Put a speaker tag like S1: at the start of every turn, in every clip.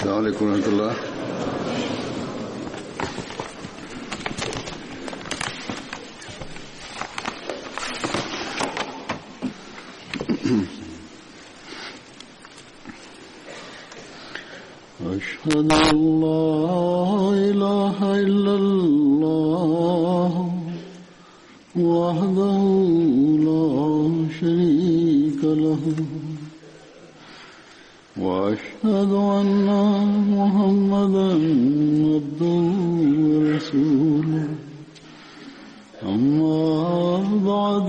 S1: السلام عليكم ورحمة الله. أشهد أن لا إله إلا الله وحده لا شريك له وأشهد أن محمدا عبده ورسوله أما بعد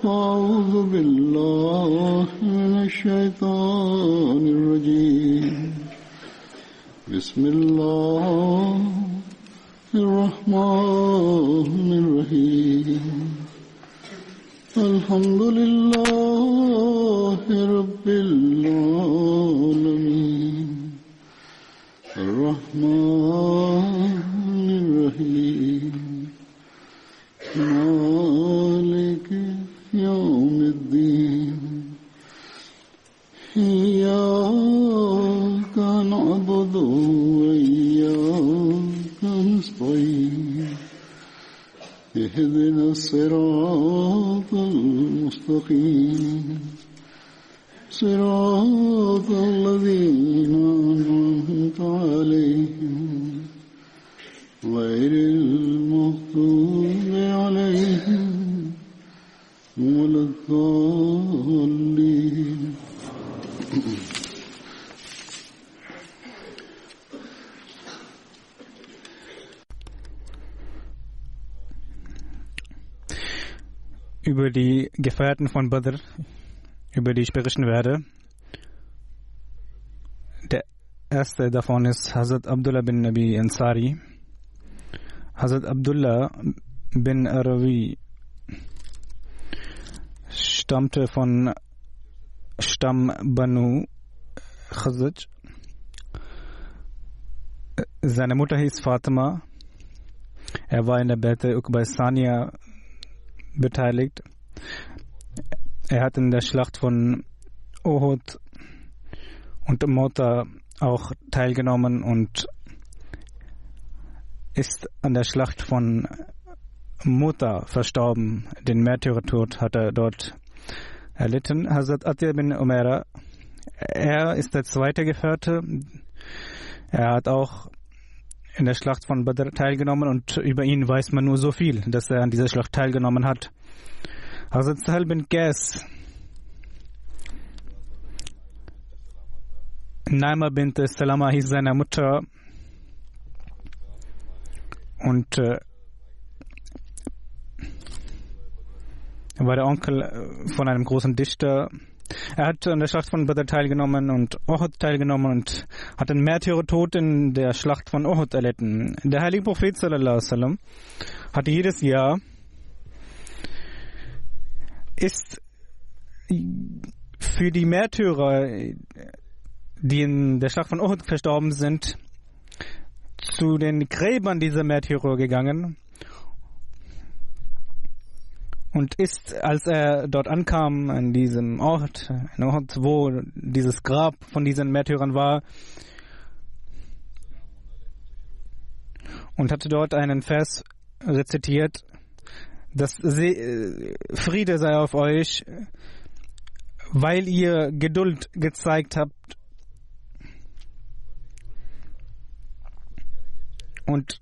S1: فأعوذ بالله من الشيطان الرجيم بسم الله الرحمن الرحيم الحمد لله رب العالمين الرحمن الرحيم مالك يوم الدين إياك نعبد وإياك نستعين اهدنا الصراط المستقيم صراط الذين أنعمت عليهم غير المغضوب عليهم ولا الضالين.
S2: Über die Gefährten von Badr, über die ich berichten werde. Der erste davon ist Hazrat Abdullah bin Nabi Ansari. Hazrat Abdullah bin Arawi stammte von Stamm Banu Khazraj. Seine Mutter hieß Fatima. Er war in der Bete Uqba Saniya beteiligt. Er hat in der Schlacht von Uhud und Mota auch teilgenommen und ist an der Schlacht von Mota verstorben. Den Märtyrertod hat er dort erlitten. Hazrat Atiyah bin Umaira, er ist der zweite Gefährte. Er hat auch in der Schlacht von Badr teilgenommen und über ihn weiß man nur so viel, dass er an dieser Schlacht teilgenommen hat. Hazrat Sahal bin Qais, Naima bint Salama hieß seine Mutter und er war der Onkel von einem großen Dichter. Er hat an der Schlacht von Badr teilgenommen und Uhud teilgenommen und hat den Märtyrertod in der Schlacht von Uhud erlitten. Der heilige Prophet sallallahu alaihi wasallam hatte jedes Jahr ist für die Märtyrer, die in der Schlacht von Uhud verstorben sind, zu den Gräbern dieser Märtyrer gegangen und ist, als er dort ankam, an diesem Ort, wo dieses Grab von diesen Märtyrern war, und hatte dort einen Vers rezitiert, dass Friede sei auf euch, weil ihr Geduld gezeigt habt und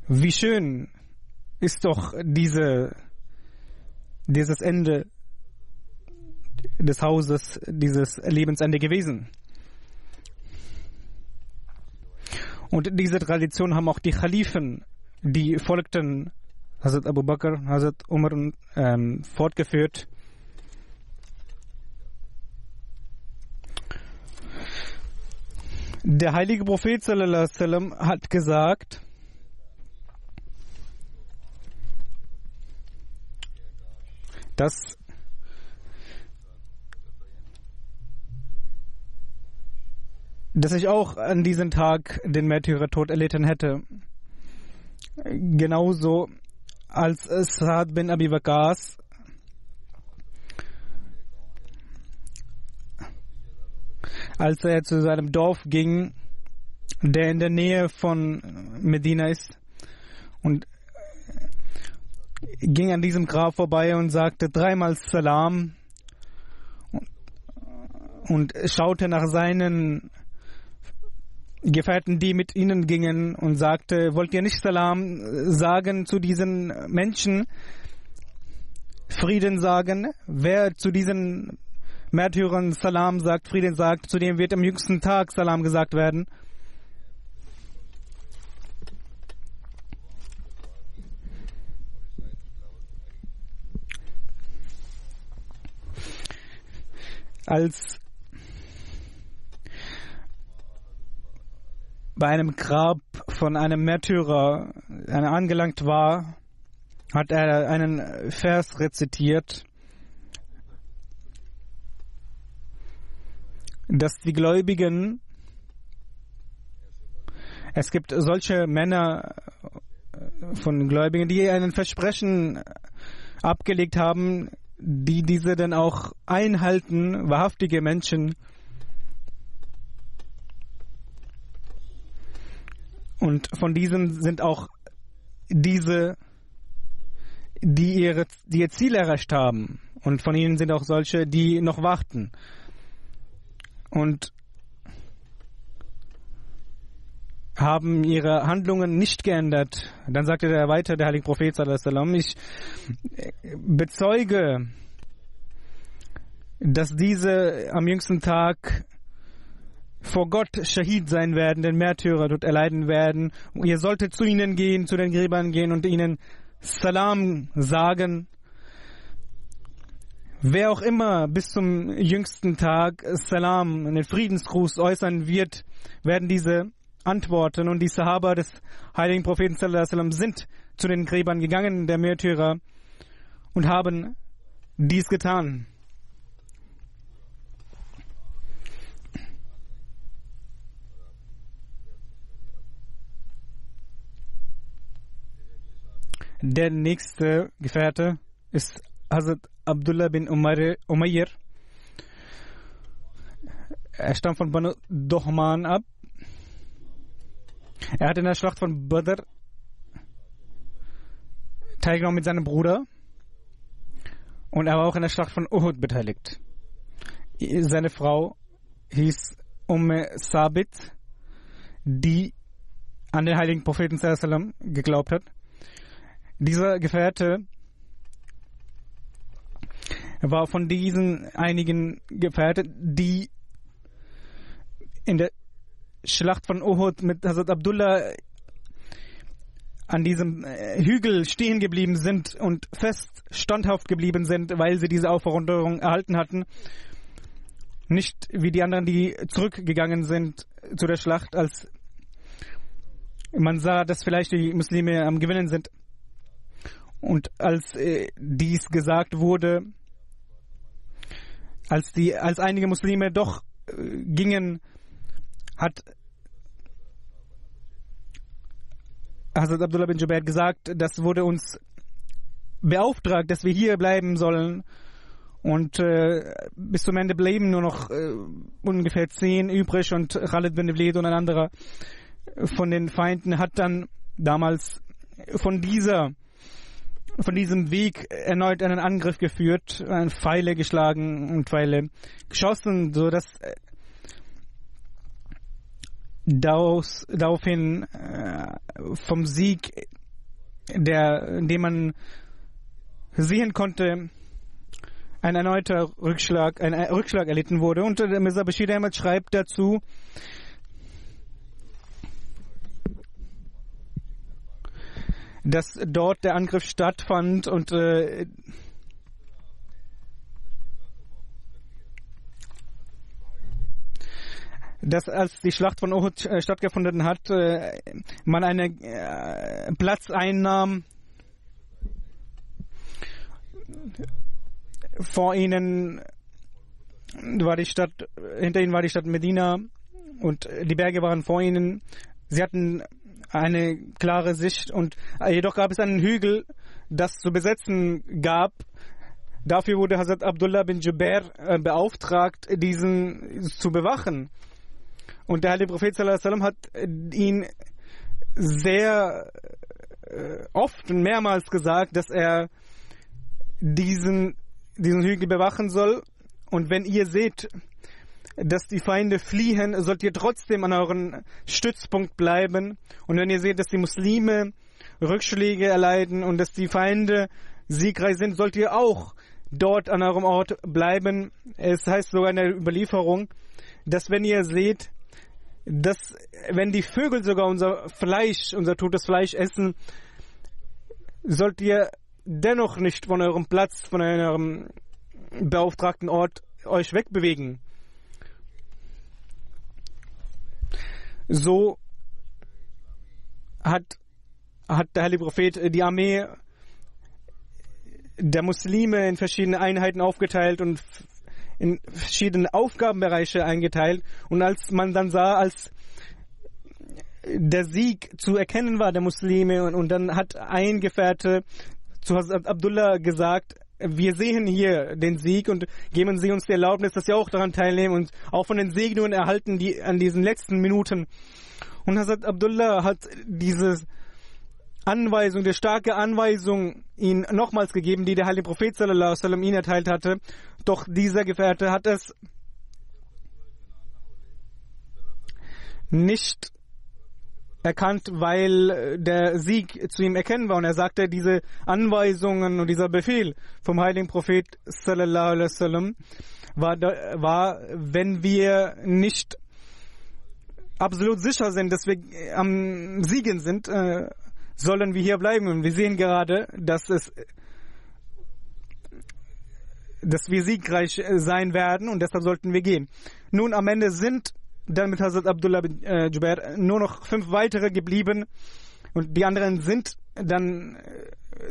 S2: wie schön ist doch dieses Ende des Hauses, dieses Lebensende gewesen. Und diese Tradition haben auch die Khalifen, die folgten, Hazrat Abu Bakr, Hazrat Umar, fortgeführt. Der heilige Prophet sallallahu alaihi wasallam hat gesagt, dass ich auch an diesem Tag den Märtyrertod erlitten hätte. Genauso als Sa'ad bin Abi Waqqas als er zu seinem Dorf ging, der in der Nähe von Medina ist, und ging an diesem Grab vorbei und sagte dreimal Salam und schaute nach seinen Gefährten, die mit ihnen gingen, und sagte: Wollt ihr nicht Salam sagen zu diesen Menschen, Frieden sagen? Wer zu diesen Märtyrern Salam sagt, Frieden sagt, zu dem wird am jüngsten Tag Salam gesagt werden. Als bei einem Grab von einem Märtyrer einer angelangt war, hat er einen Vers rezitiert, dass die Gläubigen, es gibt solche Männer von Gläubigen, die einen Versprechen abgelegt haben, die diese dann auch einhalten, wahrhaftige Menschen. Und von diesen sind auch diese, die ihr Ziel erreicht haben. Und von ihnen sind auch solche, die noch warten. Und haben ihre Handlungen nicht geändert. Dann sagte er weiter, der heilige Prophet sallallahu: Ich bezeuge, dass diese am jüngsten Tag vor Gott Schahid sein werden, den Märtyrer dort erleiden werden. Ihr solltet zu ihnen gehen, zu den Gräbern gehen und ihnen Salam sagen. Wer auch immer bis zum jüngsten Tag Salam, einen Friedensgruß äußern wird, werden diese antworten. Und die Sahaba des heiligen Propheten sallallahu alaihi wasallam sind zu den Gräbern gegangen, der Märtyrer, und haben dies getan. Der nächste Gefährte ist Hazrat Abdullah bin Umayr. Er stammt von Banu Dohman ab. Er hat in der Schlacht von Badr teilgenommen mit seinem Bruder, und er war auch in der Schlacht von Uhud beteiligt. Seine Frau hieß Sabit, die an den heiligen Propheten sallallahu alaihi wasallam geglaubt hat. Dieser Gefährte war von diesen einigen Gefährten, die in der Schlacht von Uhud mit Hazrat Abdullah an diesem Hügel stehen geblieben sind und fest standhaft geblieben sind, weil sie diese Aufforderung erhalten hatten. Nicht wie die anderen, die zurückgegangen sind zu der Schlacht, als man sah, dass vielleicht die Muslime am Gewinnen sind. Und als dies gesagt wurde, als einige Muslime doch gingen, hat Hazrat Abdullah bin Jubair gesagt, das wurde uns beauftragt, dass wir hier bleiben sollen. Und bis zum Ende blieben nur noch ungefähr 10 übrig, und Khalid bin Walid und ein anderer von den Feinden hat dann damals von diesem Weg erneut einen Angriff geführt, Pfeile geschlagen und Pfeile geschossen, sodass daraufhin vom Sieg, den man sehen konnte, ein erneuter Rückschlag erlitten wurde. Und Mirza Bashir Ahmad schreibt dazu, dass dort der Angriff stattfand und dass als die Schlacht von Uhud stattgefunden hat, man einen Platz einnahm. Vor ihnen war die Stadt, hinter ihnen war die Stadt Medina und die Berge waren vor ihnen. Sie hatten eine klare Sicht, und jedoch gab es einen Hügel, das zu besetzen gab. Dafür wurde Hazrat Abdullah bin Jubair beauftragt, diesen zu bewachen. Und der heilige Prophet sallallahu alaihi wasallam hat ihn sehr oft und mehrmals gesagt, dass er diesen Hügel bewachen soll. Und wenn ihr seht, dass die Feinde fliehen, sollt ihr trotzdem an euren Stützpunkt bleiben. Und wenn ihr seht, dass die Muslime Rückschläge erleiden und dass die Feinde siegreich sind, sollt ihr auch dort an eurem Ort bleiben. Es heißt sogar in der Überlieferung, dass wenn ihr seht, dass wenn die Vögel sogar unser totes Fleisch essen, sollt ihr dennoch nicht von eurem Platz, von eurem beauftragten Ort euch wegbewegen. So hat der heilige Prophet die Armee der Muslime in verschiedene Einheiten aufgeteilt und in verschiedene Aufgabenbereiche eingeteilt. Und als man dann sah, als der Sieg zu erkennen war der Muslime, und dann hat ein Gefährte zu Hazrat Abdullah gesagt, wir sehen hier den Sieg und geben Sie uns die Erlaubnis, dass wir auch daran teilnehmen und auch von den Segnungen erhalten, die an diesen letzten Minuten. Und Hazrat Abdullah hat diese Anweisung, die starke Anweisung ihn nochmals gegeben, die der heilige Prophet sallallahu alaihi wasallam ihn erteilt hatte. Doch dieser Gefährte hat es nicht erkannt, weil der Sieg zu ihm erkennen war. Und er sagte, diese Anweisungen und dieser Befehl vom heiligen Prophet sallallahu alaihi wasallam war, wenn wir nicht absolut sicher sind, dass wir am Siegen sind, sollen wir hier bleiben. Und wir sehen gerade, dass wir siegreich sein werden, und deshalb sollten wir gehen. Nun, am Ende sind dann mit Hazrat Abdullah bin Jubair nur noch 5 weitere geblieben, und die anderen sind dann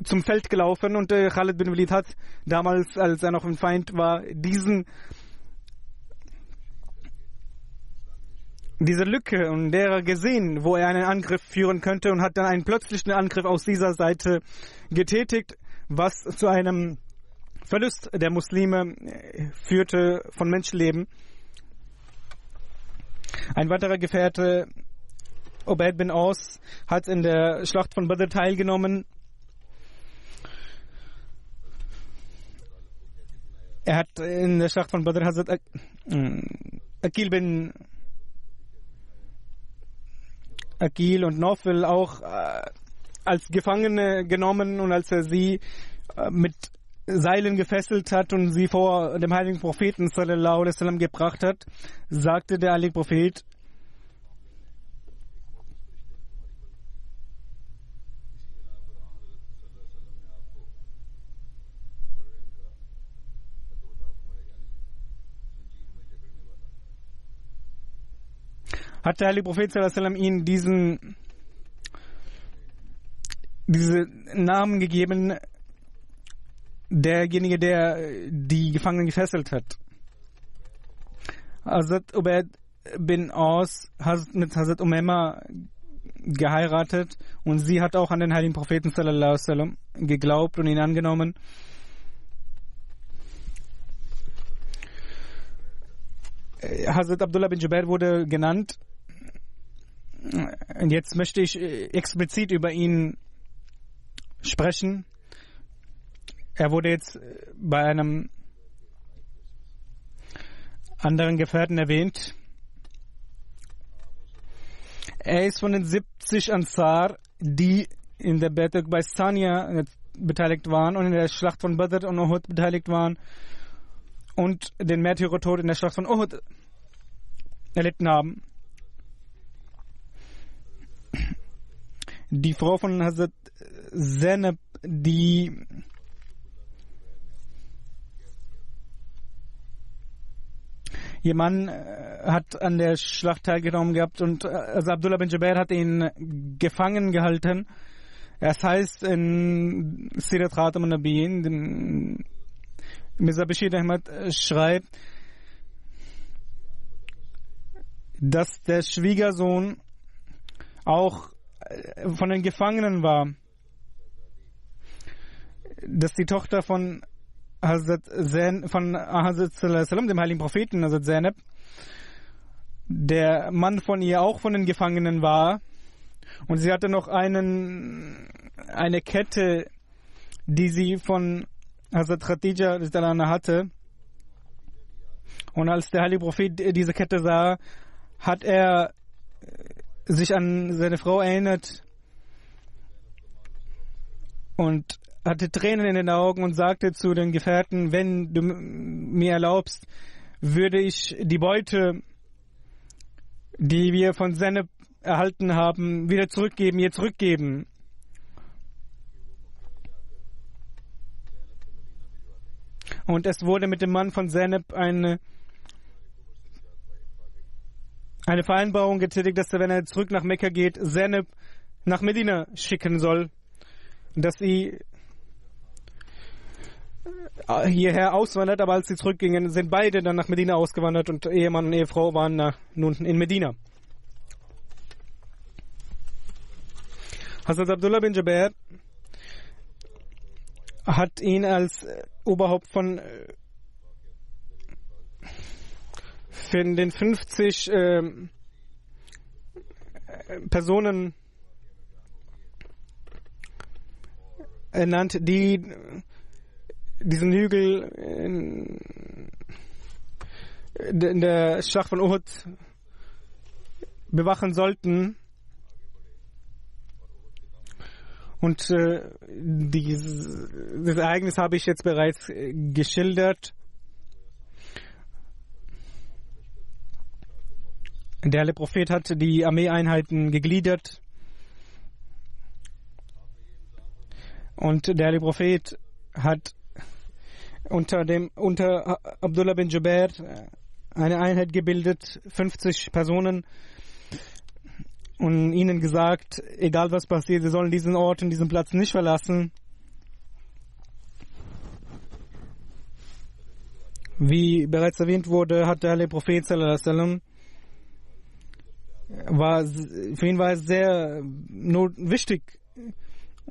S2: zum Feld gelaufen, und Khalid bin Walid hat damals, als er noch ein Feind war, diese Lücke und derer gesehen, wo er einen Angriff führen könnte, und hat dann einen plötzlichen Angriff aus dieser Seite getätigt, was zu einem Verlust der Muslime führte von Menschenleben. Ein weiterer Gefährte, Ubayd bin Aus, hat in der Schlacht von Badr teilgenommen. Er hat in der Schlacht von Badr Hazrat Akil und Nawfal auch als Gefangene genommen, und als er sie mit Seilen gefesselt hat und sie vor dem heiligen Propheten sallallahu alaihi wasallam gebracht hat, sagte der heilige Prophet: Hat der heilige Prophet sallallahu alaihi wasallam ihnen diese Namen gegeben, derjenige, der die Gefangenen gefesselt hat. Hazrat Ubayd bin Aus hat mit Hazrat Umama geheiratet, und sie hat auch an den heiligen Propheten sallallahu alaihi wasallam geglaubt und ihn angenommen. Hazrat Abdullah bin Jubair wurde genannt, und jetzt möchte ich explizit über ihn sprechen. Er wurde jetzt bei einem anderen Gefährten erwähnt. Er ist von den 70 Ansar, die in der Battle bei Sania beteiligt waren und in der Schlacht von Badr und Uhud beteiligt waren und den Märtyrertod in der Schlacht von Uhud erlitten haben. Die Frau von Hazrat Zainab, ihr Mann hat an der Schlacht teilgenommen gehabt, und also Abdullah bin Jubair hat ihn gefangen gehalten. Es heißt in Sirat Khatam an-Nabiyyin, Mirza Bashir Ahmad schreibt, dass der Schwiegersohn auch von den Gefangenen war, dass die Tochter von von Hazrat Sallam, dem heiligen Propheten, Hazrat Zainab, der Mann von ihr auch von den Gefangenen war. Und sie hatte noch eine Kette, die sie von Hazrat Khadija hatte. Und als der heilige Prophet diese Kette sah, hat er sich an seine Frau erinnert und hatte Tränen in den Augen und sagte zu den Gefährten: Wenn du mir erlaubst, würde ich die Beute, die wir von Zainab erhalten haben, wieder zurückgeben, ihr zurückgeben. Und es wurde mit dem Mann von Zainab eine Vereinbarung getätigt, dass er, wenn er zurück nach Mekka geht, Zainab nach Medina schicken soll, dass sie hierher auswandert. Aber als sie zurückgingen, sind beide dann nach Medina ausgewandert und Ehemann und Ehefrau waren nun in Medina. Hazrat Abdullah bin Jubair hat ihn als Oberhaupt von den 50 Personen ernannt, die diesen Hügel in der Schlacht von Uhud bewachen sollten. Und dieses Ereignis habe ich jetzt bereits geschildert. Der heilige Prophet hat die Armeeeinheiten gegliedert. Und der heilige Prophet hat unter Abdullah bin Jubair eine Einheit gebildet, 50 Personen, und ihnen gesagt, egal was passiert, sie sollen diesen Ort und diesen Platz nicht verlassen. Wie bereits erwähnt wurde, hat der heilige Prophet sallallahu alaihi wasallam, für ihn war es sehr wichtig,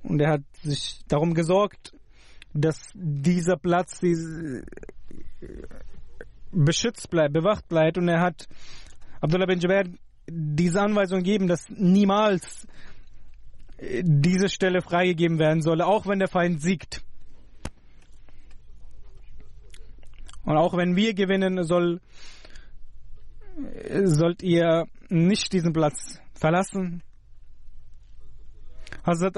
S2: und er hat sich darum gesorgt, dass dieser Platz beschützt bleibt, bewacht bleibt, und er hat Abdullah bin Jubair diese Anweisung gegeben, dass niemals diese Stelle freigegeben werden solle, auch wenn der Feind siegt. Und auch wenn wir gewinnen, sollt ihr nicht diesen Platz verlassen. Hazrat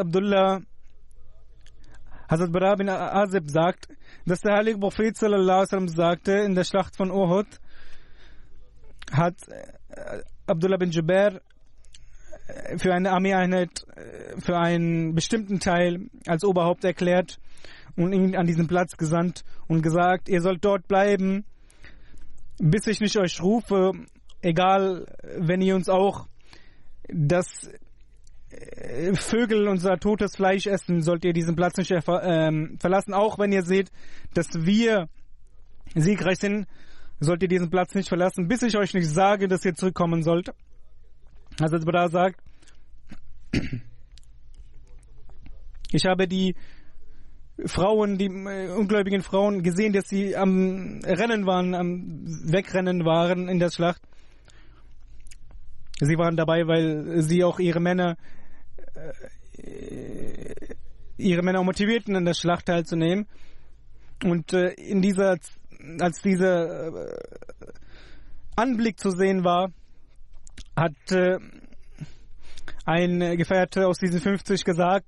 S2: Bara bin Azib sagt, dass der heilige Prophet sallallahu alaihi wasallam sagte, in der Schlacht von Uhud hat Abdullah bin Jubair für eine Armeeeinheit, für einen bestimmten Teil als Oberhaupt erklärt und ihn an diesen Platz gesandt und gesagt, ihr sollt dort bleiben, bis ich nicht euch rufe, egal, wenn ihr uns auch das Vögel, unser totes Fleisch essen, sollt ihr diesen Platz nicht verlassen. Auch wenn ihr seht, dass wir siegreich sind, sollt ihr diesen Platz nicht verlassen, bis ich euch nicht sage, dass ihr zurückkommen sollt. Also Bara sagt, ich habe die Frauen, die ungläubigen Frauen gesehen, dass sie am Rennen waren, am Wegrennen waren in der Schlacht. Sie waren dabei, weil sie auch ihre Männer motivierten, in der Schlacht teilzunehmen. Und als dieser Anblick zu sehen war, hat ein Gefährte aus diesen 50 gesagt,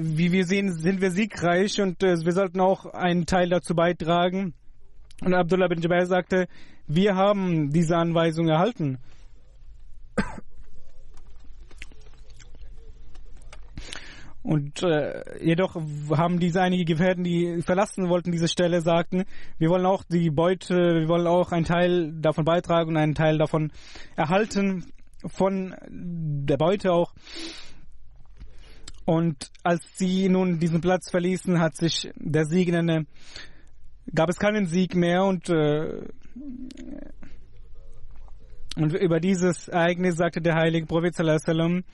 S2: wie wir sehen, sind wir siegreich und wir sollten auch einen Teil dazu beitragen. Und Abdullah bin Jubair sagte, wir haben diese Anweisung erhalten. Und jedoch haben diese einige Gefährten, die verlassen wollten diese Stelle, sagten, wir wollen auch die Beute, wir wollen auch einen Teil davon beitragen und einen Teil davon erhalten, von der Beute auch. Und als sie nun diesen Platz verließen, hat sich der Sieg gab es keinen Sieg mehr, und über dieses Ereignis sagte der heilige Prophet sallallahu alaihi wasallam,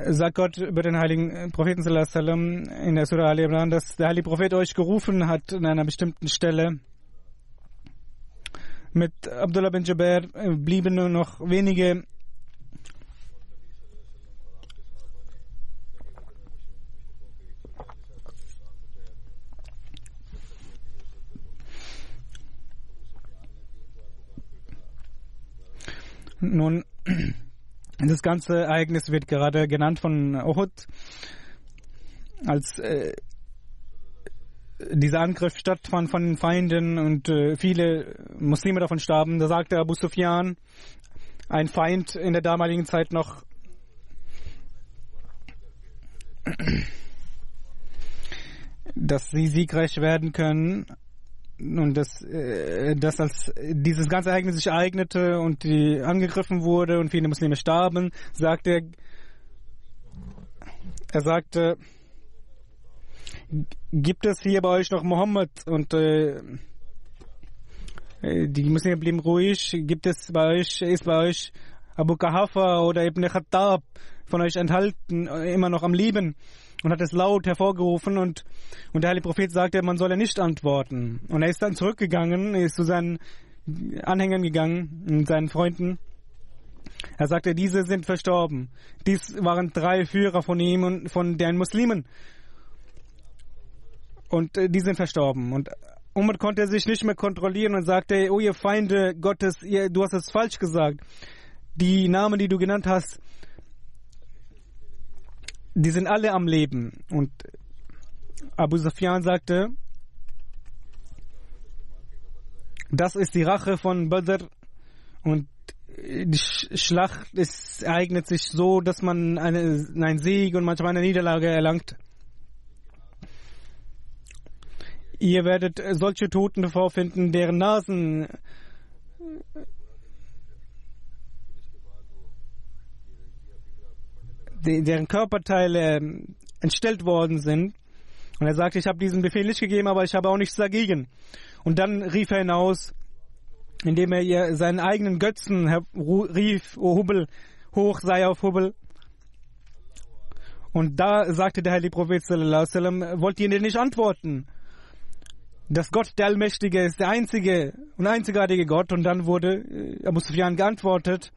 S2: sagt Gott über den heiligen Propheten sallallahu alaihi wasallam in der Surah Al-Imran, dass der heilige Prophet euch gerufen hat an einer bestimmten Stelle. Mit Abdullah bin Jubair blieben nur noch wenige Nun, das ganze Ereignis wird gerade genannt von Uhud, als dieser Angriff stattfand von den Feinden und viele Muslime davon starben. Da sagte Abu Sufyan, ein Feind in der damaligen Zeit noch, dass sie siegreich werden können. Und dass als dieses ganze Ereignis sich ereignete und die angegriffen wurde und viele Muslime starben, sagte er sagte, gibt es hier bei euch noch Mohammed? Und die Muslime blieben ruhig. Ist bei euch Abu Qahafa oder Ibn Khattab von euch enthalten, immer noch am Leben? Und hat es laut hervorgerufen und der heilige Prophet sagte, man solle nicht antworten. Und er ist dann zurückgegangen, ist zu seinen Anhängern gegangen und seinen Freunden. Er sagte, diese sind verstorben. Dies waren 3 Führer von ihm und von den Muslimen. Und die sind verstorben. Und Umar konnte sich nicht mehr kontrollieren und sagte, oh ihr Feinde Gottes, du hast es falsch gesagt. Die Namen, die du genannt hast, die sind alle am Leben. Und Abu Sufyan sagte, das ist die Rache von Badr und die Schlacht ereignet sich so, dass man einen Sieg und manchmal eine Niederlage erlangt. Ihr werdet solche Toten vorfinden, deren Nasen deren Körperteile entstellt worden sind. Und er sagte, ich habe diesen Befehl nicht gegeben, aber ich habe auch nichts dagegen. Und dann rief er hinaus, indem er seinen eigenen Götzen rief, O Hubel, hoch sei auf Hubel. Und da sagte der heilige Prophet sallallahu alaihi wasallam, wollt ihr denn nicht antworten? Dass Gott der Allmächtige ist, der einzige und einzigartige Gott. Und dann wurde Abu Sufyan geantwortet,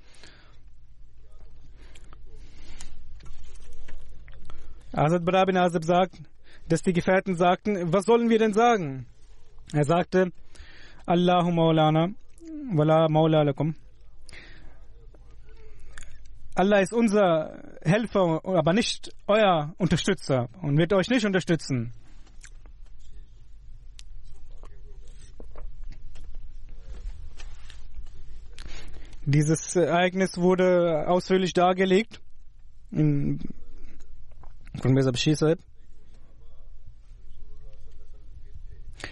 S2: Hazrat Bara bin Azib sagt, dass die Gefährten sagten, was sollen wir denn sagen? Er sagte, Allahu Maulana, wala Maula lakum. Allah ist unser Helfer, aber nicht euer Unterstützer und wird euch nicht unterstützen. Dieses Ereignis wurde ausführlich dargelegt von Mirza Bashir Sahib.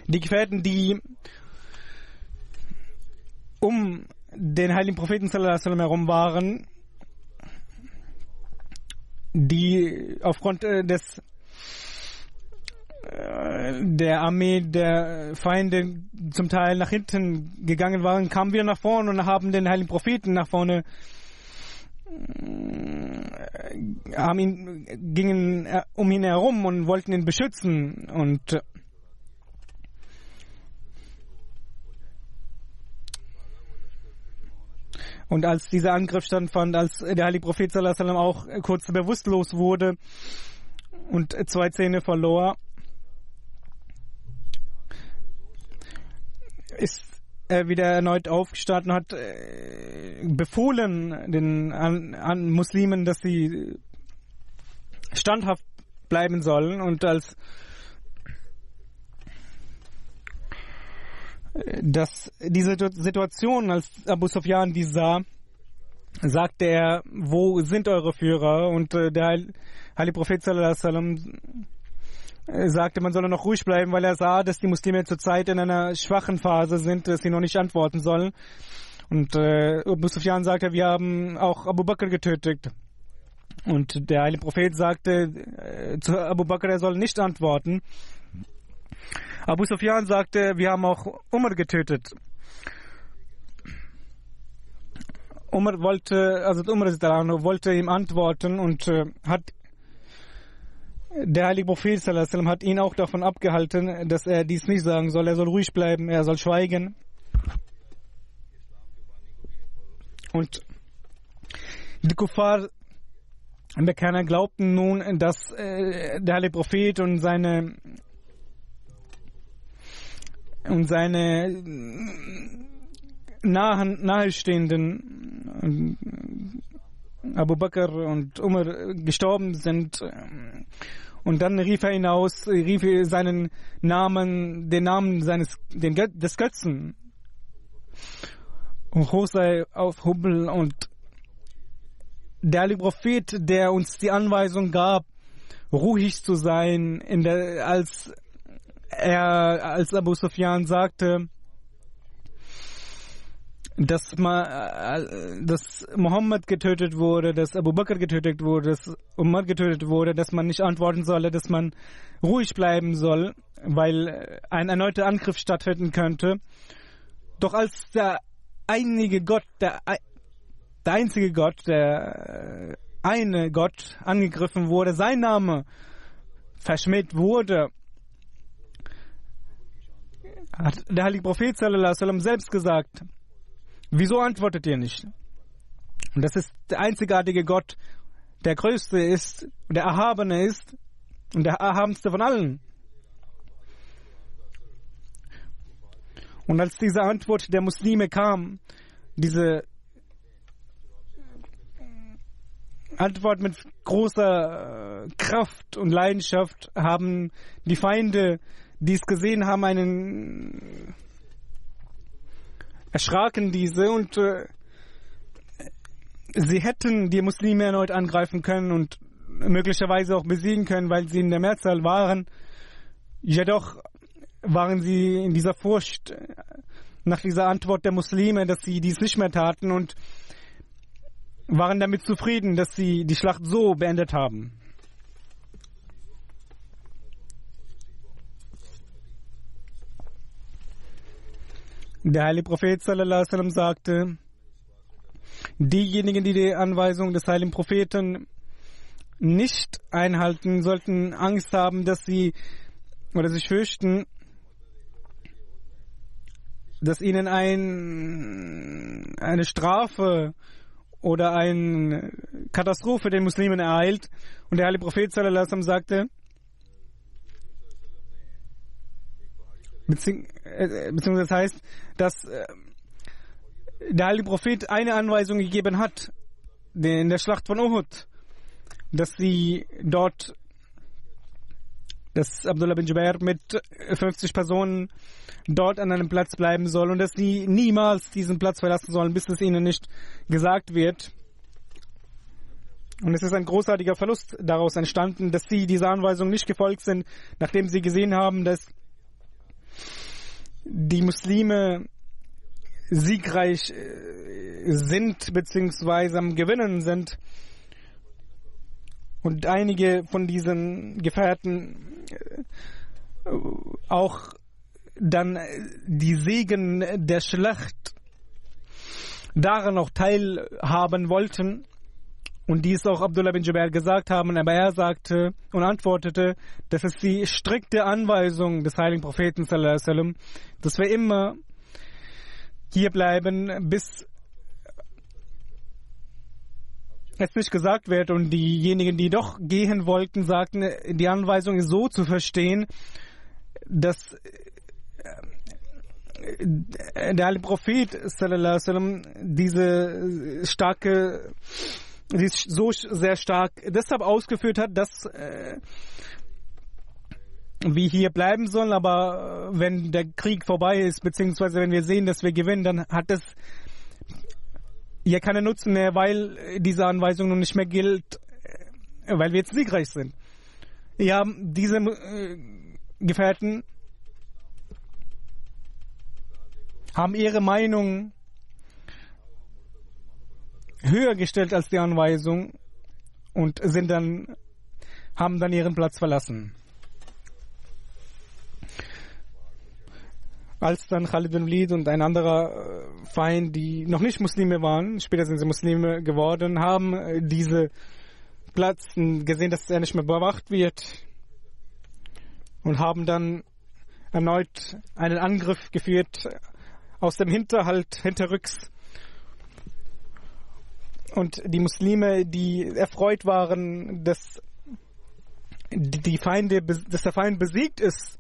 S2: Die Gefährten, die um den heiligen Propheten sallallahu alaihi wasallam herum waren, die aufgrund der Armee der Feinde zum Teil nach hinten gegangen waren, kamen wir nach vorne und haben den heiligen Propheten nach vorne, gingen um ihn herum und wollten ihn beschützen. Und als dieser Angriff stattfand, als der heilige Prophet sallallahu alaihi wasallam auch kurz bewusstlos wurde und 2 Zähne verlor, ist er wieder erneut aufgestanden und hat befohlen den an Muslimen, dass sie standhaft bleiben sollen. Und als diese Situation, als Abu Sufyan die sah, sagte er, wo sind eure Führer? Und der heilige Prophet sallallahu alaihi wasallam sagte, man solle noch ruhig bleiben, weil er sah, dass die Muslime zurzeit in einer schwachen Phase sind, dass sie noch nicht antworten sollen. Und Abu Sufyan sagte, wir haben auch Abu Bakr getötet. Und der heilige Prophet sagte zu Abu Bakr, er soll nicht antworten. Abu Sufyan sagte, wir haben auch Umar getötet. Umar wollte ihm antworten und der heilige Prophet sallallahu alaihi wasallam hat ihn auch davon abgehalten, dass er dies nicht sagen soll. Er soll ruhig bleiben, er soll schweigen. Und die Kuffar, Bekenner, glaubten nun, dass der heilige Prophet und seine nahestehenden Abu Bakr und Umar gestorben sind. Und dann rief er seinen Namen, den Namen des Götzen, hoch sei auf Hubel. Und der heilige Prophet, der uns die Anweisung gab, ruhig zu sein, als Abu Sufyan sagte, dass Mohammed getötet wurde, dass Abu Bakr getötet wurde, dass Umar getötet wurde, dass man nicht antworten solle, dass man ruhig bleiben soll, weil ein erneuter Angriff stattfinden könnte. Doch als der einzige Gott, der eine Gott angegriffen wurde, sein Name verschmäht wurde, hat der heilige Prophet sallallahu alaihi wasallam selbst gesagt: Wieso antwortet ihr nicht? Und das ist der einzigartige Gott, der größte ist, der erhabene ist und der erhabenste von allen. Und als diese Antwort der Muslime kam, diese Antwort mit großer Kraft und Leidenschaft, haben die Feinde, die es gesehen haben, erschraken diese und sie hätten die Muslime erneut angreifen können und möglicherweise auch besiegen können, weil sie in der Mehrzahl waren. Jedoch waren sie in dieser Furcht nach dieser Antwort der Muslime, dass sie dies nicht mehr taten, und waren damit zufrieden, dass sie die Schlacht so beendet haben. Der heilige Prophet sallallahu alaihi wasallam sagte: Diejenigen, die die Anweisung des heiligen Propheten nicht einhalten, sollten Angst haben, dass sie oder sich fürchten, dass ihnen eine Strafe oder eine Katastrophe den Muslimen ereilt. Und der heilige Prophet sallallahu alaihi wasallam sagte, beziehungsweise das heißt, dass der heilige Prophet eine Anweisung gegeben hat in der Schlacht von Uhud, dass Abdullah bin Jubair mit 50 Personen dort an einem Platz bleiben soll und dass sie niemals diesen Platz verlassen sollen, bis es ihnen nicht gesagt wird. Und es ist ein großartiger Verlust daraus entstanden, dass sie dieser Anweisung nicht gefolgt sind, nachdem sie gesehen haben, dass die Muslime siegreich sind bzw. am Gewinnen sind. Und einige von diesen Gefährten auch dann die Segen der Schlacht daran noch teilhaben wollten. Und dies auch Abdullah bin Jubair gesagt haben, aber er sagte und antwortete, das ist die strikte Anweisung des heiligen Propheten sallallahu alaihi wasallam, dass wir immer hier bleiben, bis es nicht gesagt wird. Und diejenigen, die doch gehen wollten, sagten, die Anweisung ist so zu verstehen, dass der heilige Prophet sallallahu alaihi wasallam die so sehr stark deshalb ausgeführt hat, dass wir hier bleiben sollen, aber wenn der Krieg vorbei ist, beziehungsweise wenn wir sehen, dass wir gewinnen, dann hat es hier keinen Nutzen mehr, weil diese Anweisung nun nicht mehr gilt, weil wir jetzt siegreich sind. Ja, diese Gefährten haben ihre Meinung höher gestellt als die Anweisung und haben dann ihren Platz verlassen. Als dann Khalid bin Walid und ein anderer Feind, die noch nicht Muslime waren, später sind sie Muslime geworden, haben diese Platz gesehen, dass er nicht mehr bewacht wird und haben dann erneut einen Angriff geführt aus dem Hinterhalt, hinterrücks. Und die Muslime, die erfreut waren, dass der Feind besiegt ist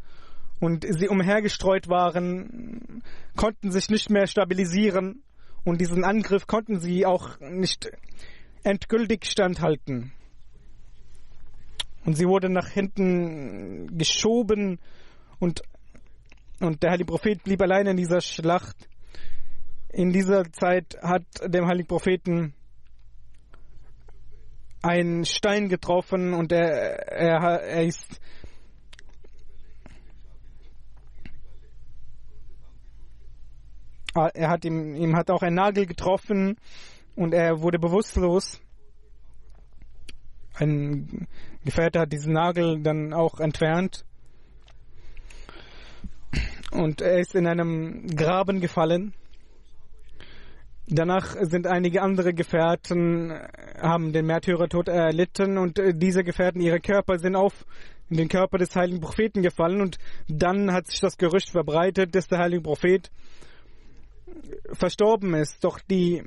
S2: und sie umhergestreut waren, konnten sich nicht mehr stabilisieren und diesen Angriff konnten sie auch nicht endgültig standhalten. Und sie wurden nach hinten geschoben und der heilige Prophet blieb allein in dieser Schlacht. In dieser Zeit hat dem heiligen Propheten ein Stein getroffen und er ist ihm hat auch ein Nagel getroffen und er wurde bewusstlos. Ein Gefährte hat diesen Nagel dann auch entfernt und er ist in einem Graben gefallen. Danach sind einige andere Gefährten, haben den Märtyrertod erlitten und diese Gefährten, ihre Körper sind auf den Körper des heiligen Propheten gefallen und dann hat sich das Gerücht verbreitet, dass der heilige Prophet verstorben ist. Doch die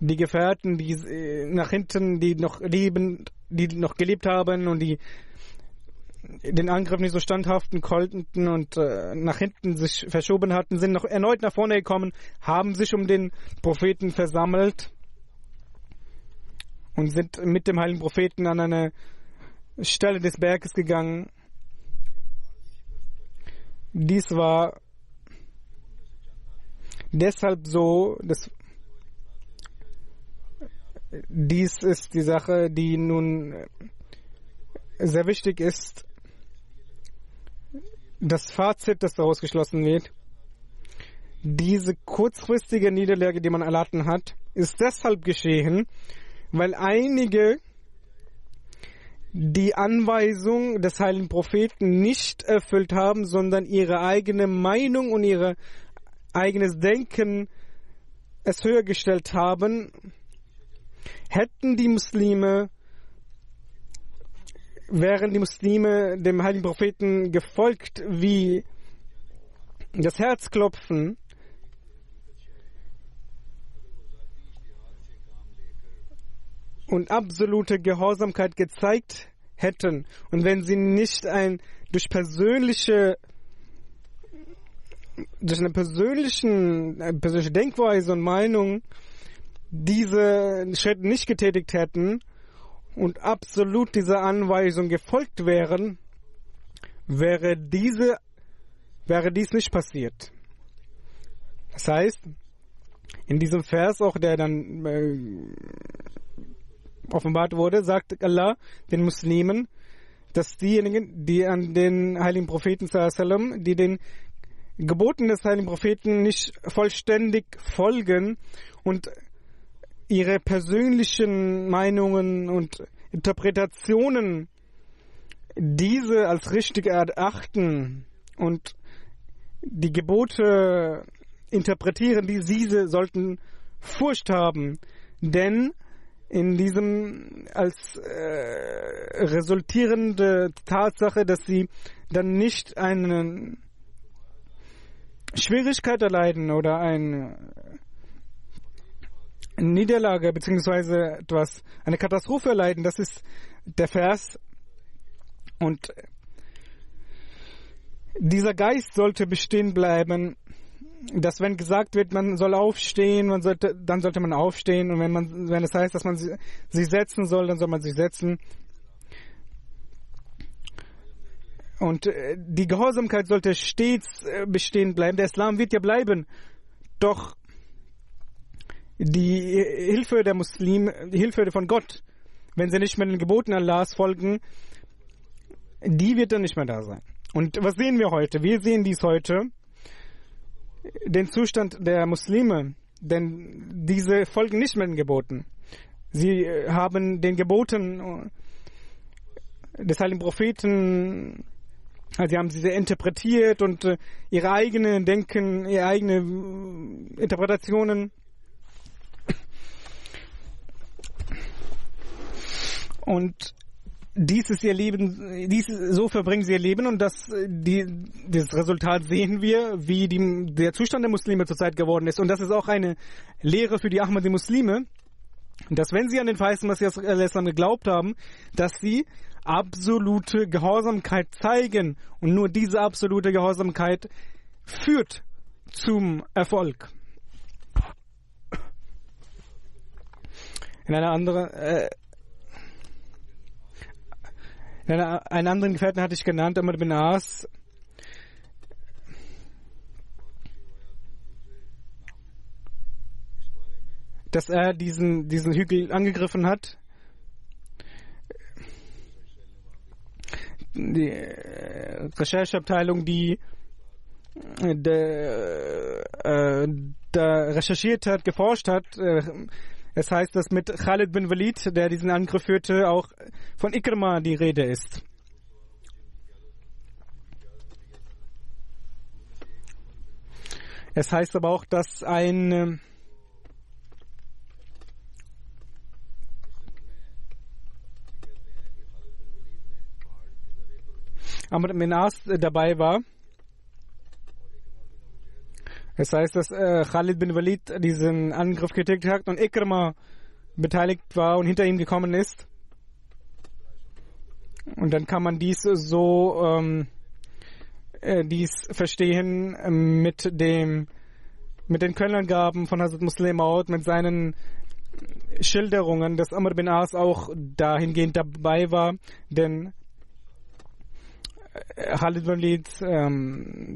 S2: Gefährten, die nach hinten, die noch gelebt haben und die den Angriff nicht so standhaften konnten und nach hinten sich verschoben hatten, sind noch erneut nach vorne gekommen, haben sich um den Propheten versammelt und sind mit dem heiligen Propheten an eine Stelle des Berges gegangen. Dies war deshalb so, dies ist die Sache, die nun sehr wichtig ist. Das Fazit, das daraus geschlossen wird: Diese kurzfristige Niederlage, die man erlitten hat, ist deshalb geschehen, weil einige die Anweisung des heiligen Propheten nicht erfüllt haben, sondern ihre eigene Meinung und ihr eigenes Denken es höher gestellt haben. Wären die Muslime dem heiligen Propheten gefolgt wie das Herzklopfen, und absolute Gehorsamkeit gezeigt hätten, und wenn sie nicht durch eine persönliche Denkweise und Meinung diese Schritte nicht getätigt hätten und absolut dieser Anweisung gefolgt wären, wäre dies nicht passiert. Das heißt, in diesem Vers auch, der dann offenbart wurde, sagt Allah den Muslimen, dass diejenigen, die an den heiligen Propheten sallam, die den Geboten des heiligen Propheten nicht vollständig folgen und ihre persönlichen Meinungen und Interpretationen diese als richtig erachten und die Gebote interpretieren, diese sollten Furcht haben, denn in diesem als resultierende Tatsache, dass sie dann nicht eine Schwierigkeit erleiden oder eine Niederlage bzw. eine Katastrophe erleiden. Das ist der Vers. Und dieser Geist sollte bestehen bleiben, dass wenn gesagt wird, man soll aufstehen, dann sollte man aufstehen, und wenn es heißt, dass man sich setzen soll, dann soll man sich setzen. Und die Gehorsamkeit sollte stets bestehen bleiben. Der Islam wird ja bleiben, doch die Hilfe der Muslime, die Hilfe von Gott, wenn sie nicht mehr den Geboten Allahs folgen, die wird dann nicht mehr da sein. Und was sehen wir heute? Wir sehen dies heute, den Zustand der Muslime, denn diese folgen nicht mehr den Geboten. Sie haben den Geboten des heiligen Propheten Also sie haben sie sehr interpretiert und ihre eigenen Denken, ihre eigene Interpretationen. Und dies ist ihr Leben, so verbringen sie ihr Leben und das Resultat sehen wir, wie der Zustand der Muslime zurzeit geworden ist. Und das ist auch eine Lehre für die Ahmadi-Muslime, dass wenn sie an den verheißten Messias geglaubt haben, dass sie absolute Gehorsamkeit zeigen und nur diese absolute Gehorsamkeit führt zum Erfolg. In einer anderen einen anderen Gefährten hatte ich genannt, Amr bin As. Dass er diesen Hügel angegriffen hat. Die Rechercheabteilung, die da recherchiert hat, geforscht hat, es heißt, dass mit Khalid bin Walid, der diesen Angriff führte, auch von Ikrima die Rede ist. Es heißt aber auch, dass ein Amr bin As dabei war. Es heißt, dass Khalid bin Walid diesen Angriff getätigt hat und Ikrima beteiligt war und hinter ihm gekommen ist. Und dann kann man dies so dies verstehen mit den Quellenangaben von Hazrat Musleh Maud, mit seinen Schilderungen, dass Amr bin As auch dahingehend dabei war, denn Khalid bin Walid,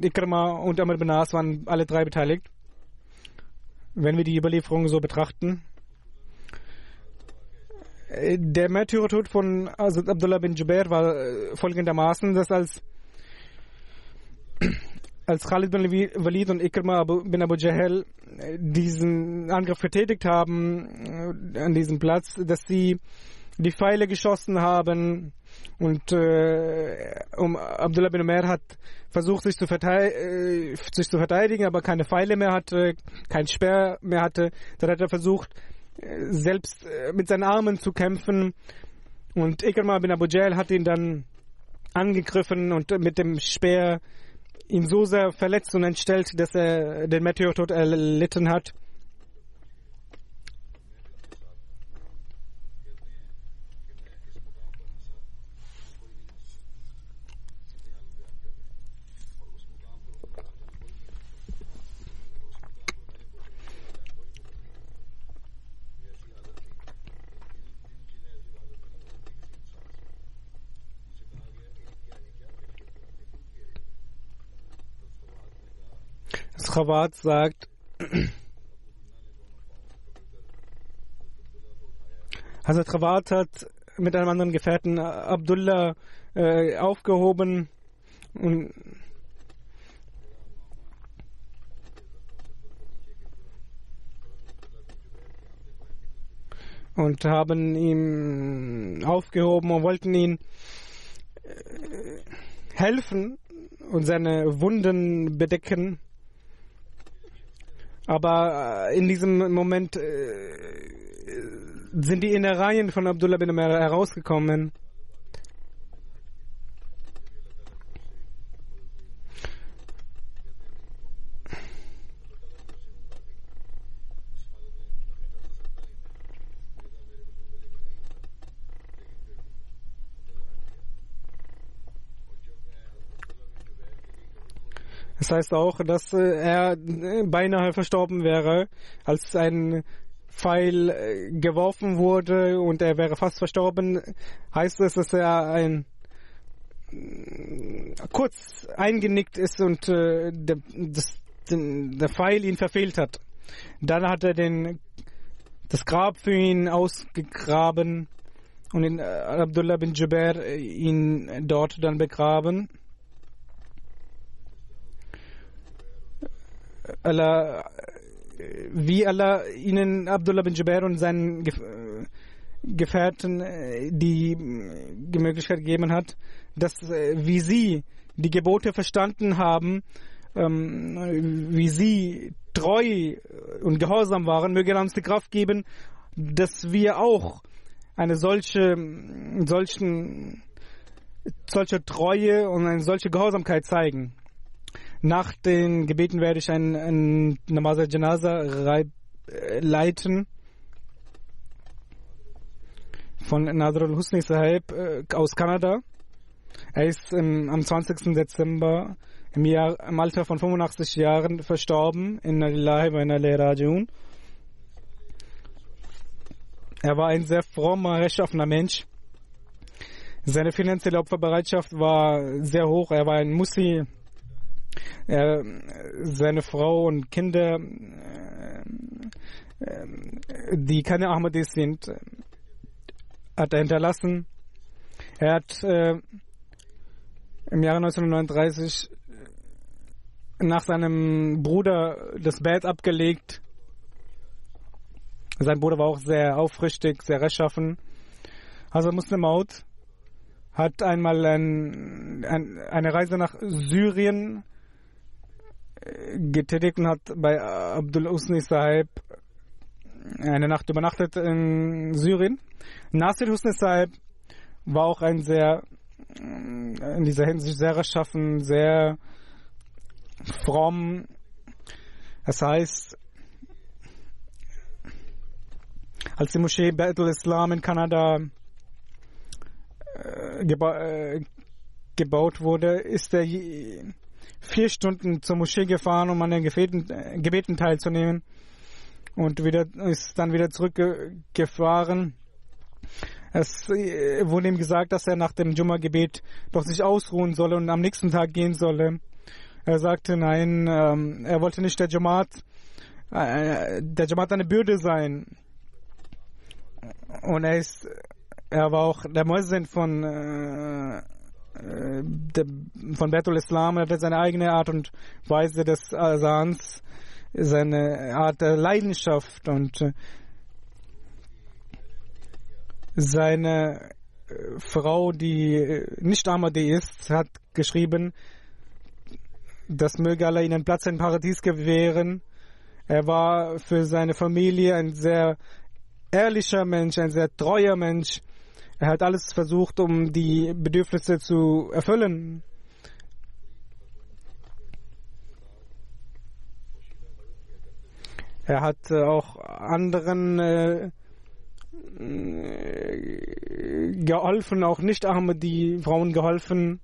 S2: Ikrima und Amr bin As waren alle drei beteiligt. Wenn wir die Überlieferung so betrachten. Der Märtyrertod von Hazrat Abdullah bin Jubair war folgendermaßen, dass als Khalid bin Walid und Ikrima bin Abu Jahl diesen Angriff getätigt haben an diesem Platz, dass sie die Pfeile geschossen haben und Abdullah bin Umair hat versucht, sich zu verteidigen, aber keine Pfeile mehr hatte, kein Speer mehr hatte. Dann hat er versucht, selbst mit seinen Armen zu kämpfen und Ikrima bin Abu Jahl hat ihn dann angegriffen und mit dem Speer ihn so sehr verletzt und entstellt, dass er den Märtyrertod erlitten hat. Khawat sagt, Hazrat Khawat hat mit einem anderen Gefährten Abdullah aufgehoben und haben ihm aufgehoben und wollten ihn helfen und seine Wunden bedecken. Aber in diesem Moment sind die Innereien von Abdullah bin Umair herausgekommen. Das heißt auch, dass er beinahe verstorben wäre, als ein Pfeil geworfen wurde und er wäre fast verstorben. Heißt es, dass er kurz eingenickt ist und der Pfeil ihn verfehlt hat. Dann hat er das Grab für ihn ausgegraben und Abdullah bin Jubair ihn dort dann begraben. Wie Allah ihnen Abdullah bin Jubair und seinen Gefährten die Möglichkeit gegeben hat, dass wie sie die Gebote verstanden haben, wie sie treu und gehorsam waren, möge er uns die Kraft geben, dass wir auch eine solche Treue und eine solche Gehorsamkeit zeigen. Nach den Gebeten werde ich ein Namaz al-Janaza leiten von Nader al-Husni Sahib aus Kanada. Er ist am 20. Dezember im Alter von 85 Jahren verstorben. Inna lillahi wa inna ilaihi raji'un. Er war ein sehr frommer, rechtschaffener Mensch. Seine finanzielle Opferbereitschaft war sehr hoch. Er war ein Musli. Seine Frau und Kinder, die keine Ahmadis sind, hat er hinterlassen. Er hat im Jahre 1939 nach seinem Bruder das Bett abgelegt. Sein Bruder war auch sehr aufrichtig, sehr rechtschaffen. Also Muslim Maud hat einmal eine Reise nach Syrien getätigt und hat bei Abdul Husni Sahib eine Nacht übernachtet in Syrien. Nasir Husni Sahib war auch in dieser Hinsicht sehr rechtschaffen, sehr fromm. Das heißt, als die Moschee Baitul Islam in Kanada gebaut wurde, ist er 4 Stunden zur Moschee gefahren, um an den Gebeten teilzunehmen, und ist dann wieder zurückgefahren. Es wurde ihm gesagt, dass er nach dem Jumma-Gebet doch sich ausruhen solle und am nächsten Tag gehen solle. Er sagte nein, er wollte nicht der Jamaat eine Bürde sein. Und er war auch der Muezzin von Baitul Islam. Er hatte seine eigene Art und Weise des Asans, seine Art der Leidenschaft, und seine Frau, die nicht Ahmadi ist, hat geschrieben, dass möge Allah ihnen Platz im Paradies gewähren. Er war für seine Familie ein sehr ehrlicher Mensch, ein sehr treuer Mensch. Er hat alles versucht, um die Bedürfnisse zu erfüllen. Er hat auch anderen geholfen, auch nicht Ahmadi Frauen geholfen.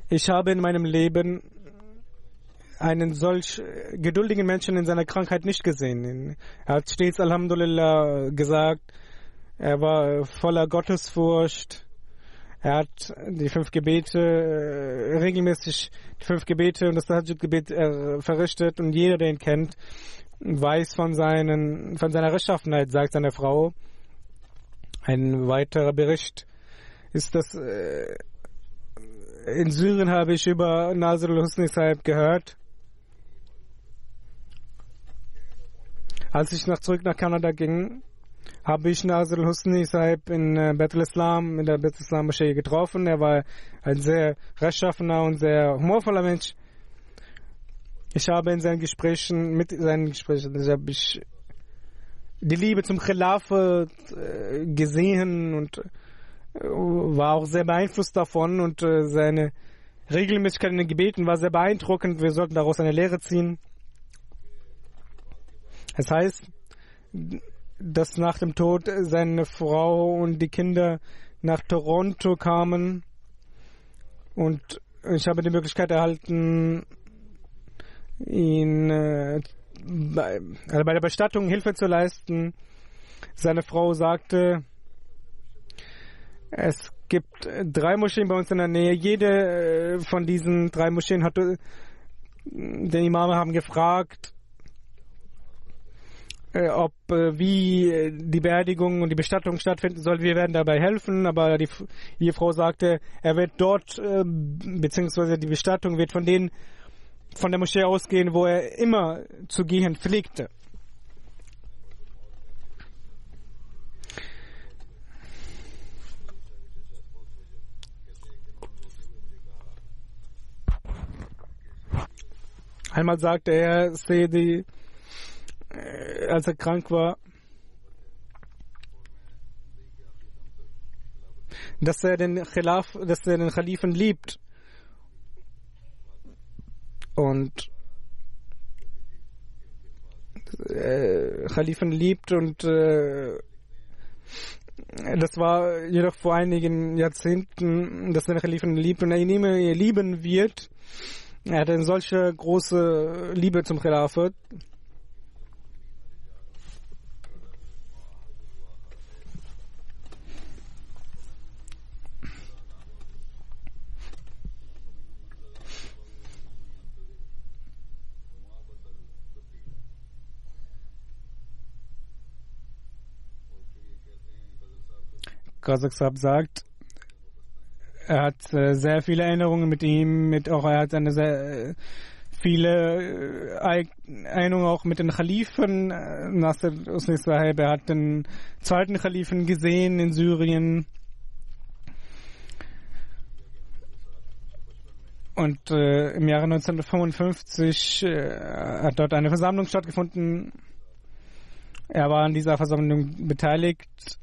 S2: Ich habe in meinem Leben einen solch geduldigen Menschen in seiner Krankheit nicht gesehen. Er hat stets Alhamdulillah gesagt. Er war voller Gottesfurcht. Er hat die 5 Gebete, regelmäßig die 5 Gebete und das Tahajjud-Gebet verrichtet, und jeder, der ihn kennt, weiß von seiner Rechtschaffenheit, sagt seine Frau. Ein weiterer Bericht ist, dass in Syrien habe ich über Nasir al-Husni Sahib gehört. Als ich zurück nach Kanada ging, habe ich Nasir al-Husni Sahib in der Baitul Islam Moschee getroffen. Er war ein sehr rechtschaffener und sehr humorvoller Mensch. Ich habe in seinen Gesprächen habe ich die Liebe zum Khilafat gesehen und war auch sehr beeinflusst davon, und seine Regelmäßigkeit in den Gebeten war sehr beeindruckend. Wir sollten daraus eine Lehre ziehen. Das heißt, dass nach dem Tod seine Frau und die Kinder nach Toronto kamen, und ich habe die Möglichkeit erhalten, ihn bei der Bestattung Hilfe zu leisten. Seine Frau sagte, es gibt 3 Moscheen bei uns in der Nähe. Jede von diesen 3 Moscheen den Imame haben gefragt, wie die Beerdigung und die Bestattung stattfinden soll. Wir werden dabei helfen, aber die Frau sagte, er wird dort, beziehungsweise die Bestattung wird von der Moschee ausgehen, wo er immer zu gehen pflegte. Einmal sagte er, Sayyidi, als er krank war, dass er den Khalifen liebt. Und Khalifen liebt und das war jedoch vor einigen Jahrzehnten, dass er den Khalifen liebt und er ihn immer lieben wird. Er hatte eine solche große Liebe zum Khilafat. Qazak Sahib sagt, er hat sehr viele Erinnerungen mit ihm, er hat eine sehr viele Erinnerungen auch mit den Khalifen. Nasser Husni Sahib, er hat den zweiten Khalifen gesehen in Syrien. Und im Jahre 1955 hat dort eine Versammlung stattgefunden. Er war an dieser Versammlung beteiligt.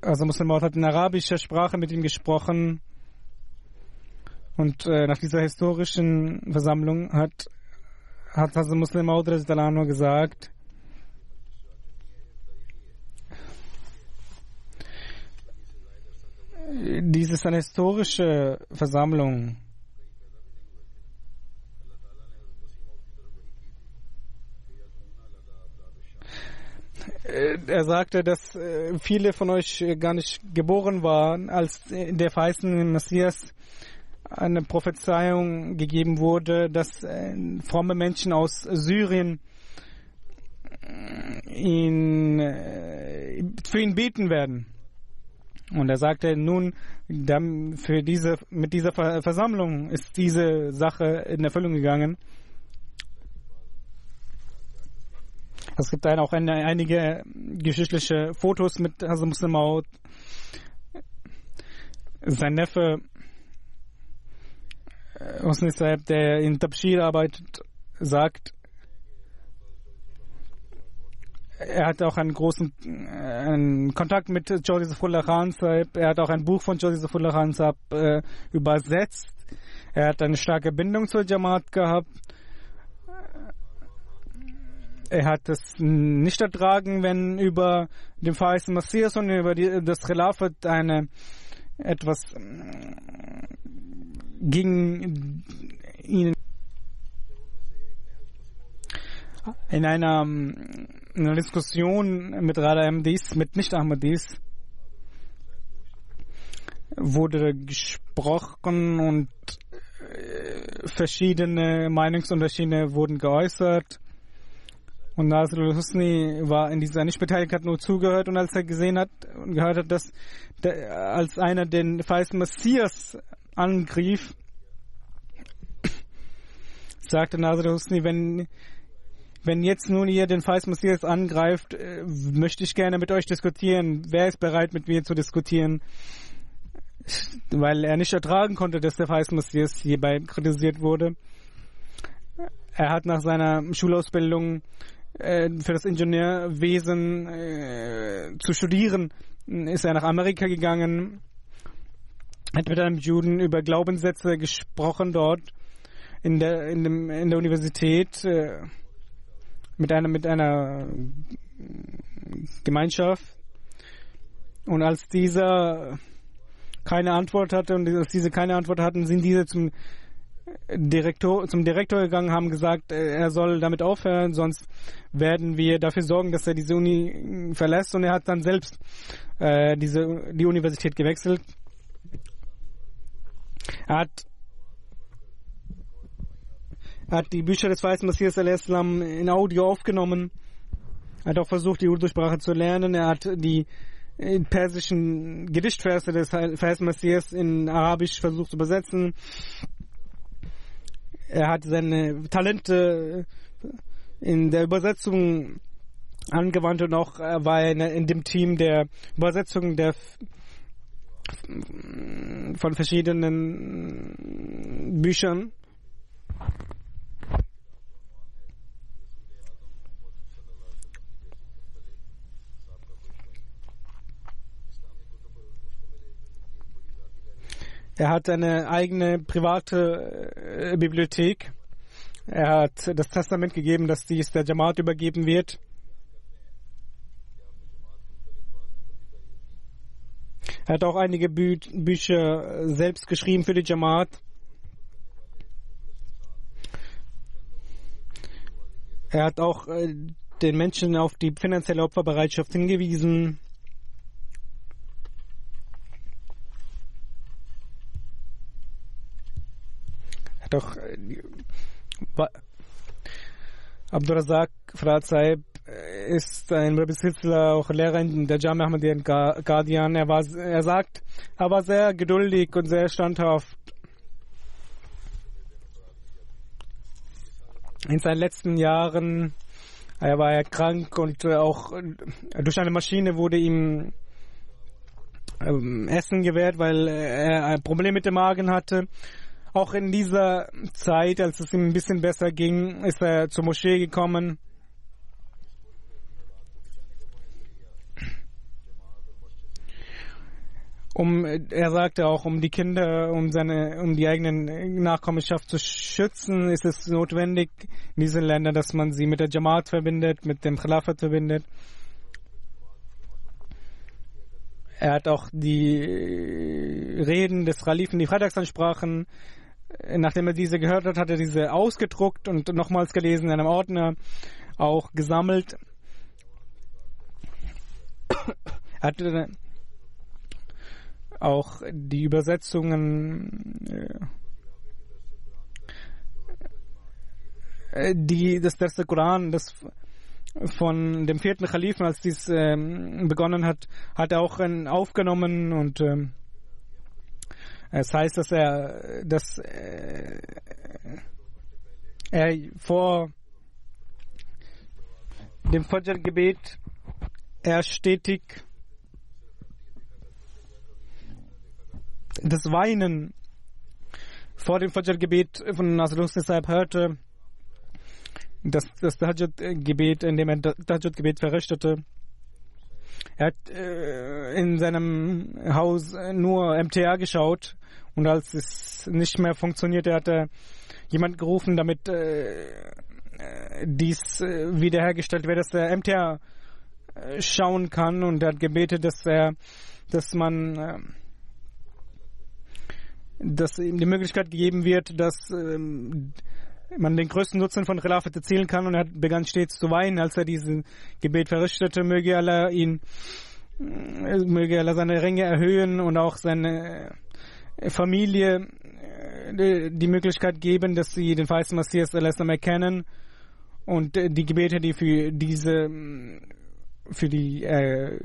S2: Also Muslim Maud hat in arabischer Sprache mit ihm gesprochen. Und nach dieser historischen Versammlung hat also Muslim Maud gesagt, dies ist eine historische Versammlung. Er sagte, dass viele von euch gar nicht geboren waren, als der verheißene Messias eine Prophezeiung gegeben wurde, dass fromme Menschen aus Syrien für ihn beten werden. Und er sagte, nun, mit dieser Versammlung ist diese Sache in Erfüllung gegangen. Es gibt auch einige geschichtliche Fotos mit Hazrat Muslim Maud. Sein Neffe Husni Sahib, der in Tabshir arbeitet, sagt, er hat auch einen großen Kontakt mit Chaudhry Zafrullah Khan Sahib. Er hat auch ein Buch von Chaudhry Zafrullah Khan Sahib übersetzt. Er hat eine starke Bindung zur Jamaat gehabt. Er hat es nicht ertragen, wenn über den verheißenen Messias und über das Khilafat etwas gegen ihn in einer Diskussion mit Rada Ahmadis, mit Nicht-Ahmadis, wurde gesprochen und verschiedene Meinungsunterschiede wurden geäußert. Und Nasrul Husni war in dieser nicht beteiligt, hat nur zugehört, und als er gesehen hat und gehört hat, dass als einer den verheißenen Messias angriff, sagte Nasrul Husni, wenn jetzt nun ihr den verheißenen Messias angreift, möchte ich gerne mit euch diskutieren. Wer ist bereit, mit mir zu diskutieren? Weil er nicht ertragen konnte, dass der verheißene Messias hierbei kritisiert wurde. Er hat nach seiner Schulausbildung für das Ingenieurwesen zu studieren, ist er nach Amerika gegangen, hat mit einem Juden über Glaubenssätze gesprochen dort in der Universität mit einer Gemeinschaft. Und als dieser keine Antwort hatte und als diese keine Antwort hatten, sind diese zum Direktor gegangen, haben gesagt, er soll damit aufhören, sonst werden wir dafür sorgen, dass er diese Uni verlässt. Und er hat dann selbst die Universität gewechselt. Er hat die Bücher des Weißen Messias al-Islam in Audio aufgenommen. Er hat auch versucht, die Urdu-Sprache zu lernen. Er hat die persischen Gedichtverse des Weißen Messias in Arabisch versucht zu übersetzen. Er hat seine Talente in der Übersetzung angewandt und auch war er in dem Team der Übersetzung von verschiedenen Büchern.
S3: Er hat eine eigene private Bibliothek. Er hat das Testament gegeben, dass dies der Jamaat übergeben wird. Er hat auch einige Bücher selbst geschrieben für die Jamaat. Er hat auch den Menschen auf die finanzielle Opferbereitschaft hingewiesen. Er hat auch Abdul Razak Farad Sahib ist ein Besitzer, auch Lehrer in der Jamia Ahmadiyya in Qadian. Er sagt, er war sehr geduldig und sehr standhaft. In seinen letzten Jahren war er krank und auch durch eine Maschine wurde ihm Essen gewährt, weil er ein Problem mit dem Magen hatte. Auch in dieser Zeit, als es ihm ein bisschen besser ging, ist er zur Moschee gekommen. Er sagte auch, um die Kinder, um die eigene Nachkommenschaft zu schützen, ist es notwendig in diesen Ländern, dass man sie mit der Jamaat verbindet, mit dem Khilafat verbindet. Er hat auch die Reden des Khalifen, die Freitagsansprachen, nachdem er diese gehört hat, hat er diese ausgedruckt und nochmals gelesen, in einem Ordner auch gesammelt. Er hatte auch die Übersetzungen, das Koran, das von dem 4. Khalifen, als dies begonnen hat, hat er auch aufgenommen und es heißt, dass er vor dem Fajr-Gebet stetig das Weinen vor dem Fajr-Gebet von Nasrul Sahib hörte, das Tahajjud-Gebet, in dem er das Tahajjud-Gebet verrichtete. Er hat in seinem Haus nur MTA geschaut und als es nicht mehr funktionierte, hat er jemanden gerufen, damit dies wiederhergestellt wird, dass er MTA schauen kann, und er hat gebetet, dass ihm die Möglichkeit gegeben wird, dass man den größten Nutzen von Khilafat erzielen kann, und er begann stets zu weinen, als er dieses Gebet verrichtete. Möge Allah seine Ränge erhöhen und auch seine Familie die Möglichkeit geben, dass sie den verheißten Messias erkennen, und die Gebete, die für die er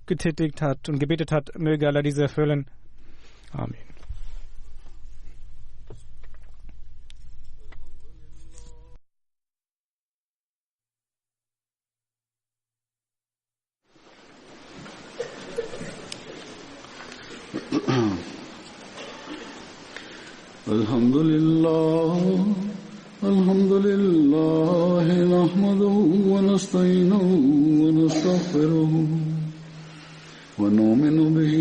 S3: getätigt hat und gebetet hat, möge Allah diese erfüllen. Amen.
S1: الحمد لله نحمده ونستعينه ونستغفره ونؤمن به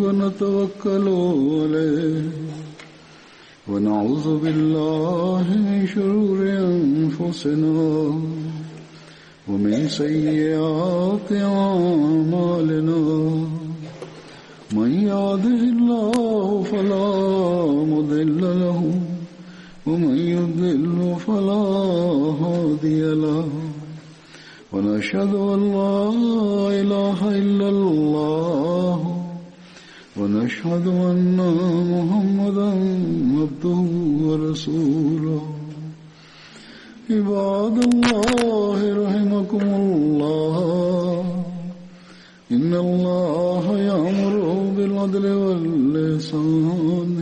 S1: ونتوكل عليه ونعوذ بالله من شرور أنفسنا ومن سيئات أعمالنا من يهده الله فلا مضل له ومن يضلل فلا هادي له ونشهد أن لا إله إلا الله ونشهد أن محمدا عبده ورسوله عباد الله رحمكم الله إن الله يأمر بالعدل والإحسان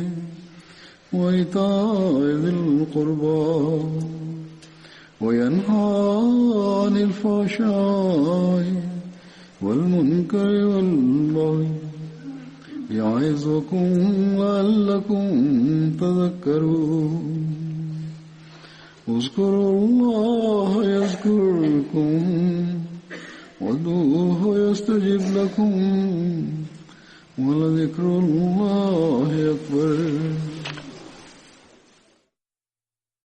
S1: وإيتاء ذي القربى وينهى عن الفحشاء والمنكر والبغي يعظكم لعلكم تذكرون اذكروا الله يذكركم وادعوه يستجب لكم ولذكر الله أكبر. أكبر